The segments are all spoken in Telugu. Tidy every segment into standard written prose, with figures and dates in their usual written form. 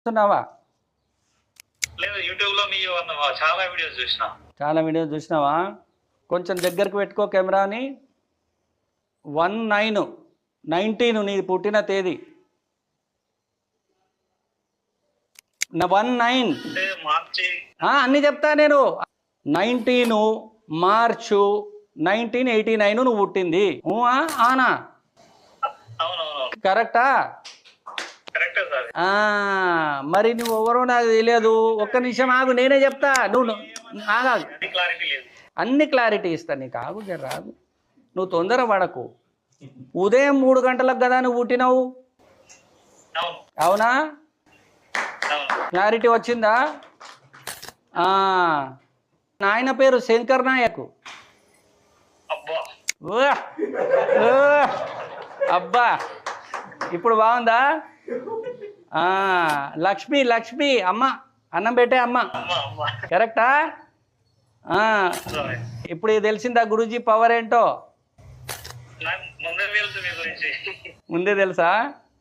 చూస్తున్నావా? లేదు, యూట్యూబ్ లో మీ చాలా వీడియోస్ చూసిన. చాలా వీడియోస్ చూసినావా? కొంచెం దగ్గరికి పెట్టుకో కెమెరాని. 19 నీ పుట్టిన తేదీ. 19 అంటే మార్చి అన్నీ చెప్తా నేను. 19 మార్చు 1989 నువ్వు పుట్టింది. ఆనా? అవునవును, కరెక్టా? కరెక్టే సార్. మరి నువ్వు ఎవరో నాకు తెలియదు. ఒక్క నిమిషం ఆగు, నేనే చెప్తా. నువ్వు ఆగాగు. అది క్లారిటీ లేదు. అన్ని క్లారిటీ ఇస్తా నీకు. ఆగు జర రాగు. నువ్వు తొందర పడకు. ఉదయం 3 గంటలకు కదా నువ్వు పుట్టినావు. అవును అవునా? అవును. క్లారిటీ వచ్చిందా? నాయన పేరు శంకర్ నాయక్. అబ్బా, ఉవ్వ! అబ్బా, ఇప్పుడు బాగుందా? లక్ష్మి లక్ష్మి అమ్మ, అన్నం పెట్టే అమ్మ. అమ్మా అమ్మా. కరెక్టా? సారీ. ఇప్పుడు ఇది తెలిసిందా గురూజీ పవర్ ఏంటో? నాకు ముందే తెలుసు మీ గురించి. ముందే తెలుసా?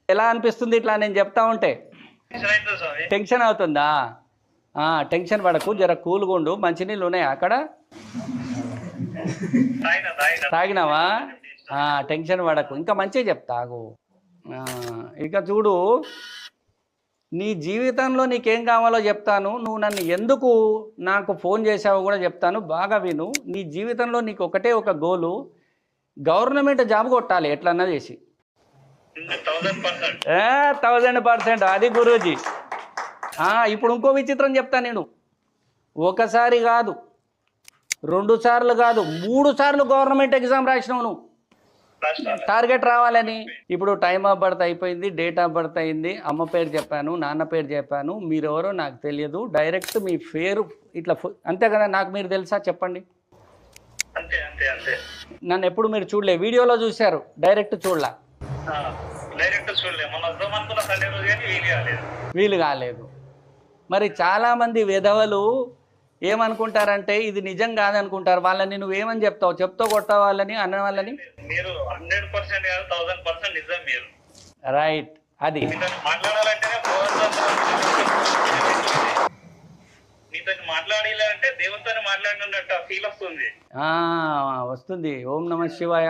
ఎలా అనిపిస్తుంది ఇట్లా నేను చెప్తా ఉంటే? టెన్షన్ అవుతుంది స్వామి. టెన్షన్ అవుతుందా? టెన్షన్ పడకు, జర కూల్గా ఉండు. మంచినీళ్ళు ఉన్నాయా అక్కడ? తాగినావా? టెన్షన్ పడకు, ఇంకా మంచిగా చెప్తాగు. ఇక చూడు, నీ జీవితంలో నీకేం కావాలో చెప్తాను. నువ్వు నన్ను ఎందుకు నాకు ఫోన్ చేసావో కూడా చెప్తాను. బాగా విను. నీ జీవితంలో నీకు ఒకటే ఒక గోలు, గవర్నమెంట్ జాబ్ కొట్టాలి ఎట్లన్నా చేసి. 1000%. అది గురూజీ. ఇప్పుడు ఇంకో విచిత్రం చెప్తా నేను. ఒకసారి కాదు, 2 సార్లు కాదు, 3 సార్లు గవర్నమెంట్ ఎగ్జామ్ రాసినావు నువ్వు. టార్గెట్ రావాలని. ఇప్పుడు టైమ్ ఆఫ్ బర్త్ అయిపోయింది, డేట్ ఆఫ్ బర్త్ అయింది, అమ్మ పేరు చెప్పాను, నాన్న పేరు చెప్పాను, మీరెవరో నాకు తెలియదు. డైరెక్ట్ మీ పేరు ఇట్లా అంతే కదా. నాకు మీరు తెలుసా చెప్పండి? అంతే అంతే అంతే. నన్ను ఎప్పుడు మీరు చూడలే, వీడియోలో చూశారు, డైరెక్ట్ చూడలా. డైరెక్ట్ చూడలే. మన వద్దాం అనుకున్న సండే రోజు కానీ వీలు కాలేదు. మరి చాలామంది విధవలు ఏమనుకుంటారంటే ఇది నిజం కాదనుకుంటారు. వాళ్ళని నువ్వేమని చెప్తావు? కొట్టావు వాళ్ళని, అన్న వాళ్ళని. మీరు 100% కాదు, 1000% నిజం. మీరు రైట్. అది మాట్లాడాలంటేనే మీతో మాట్లాడాలంటే దేవునితో మాట్లాడినట్టు ఫీల్ వస్తుంది. వస్తుంది. ఓం నమః శివాయ.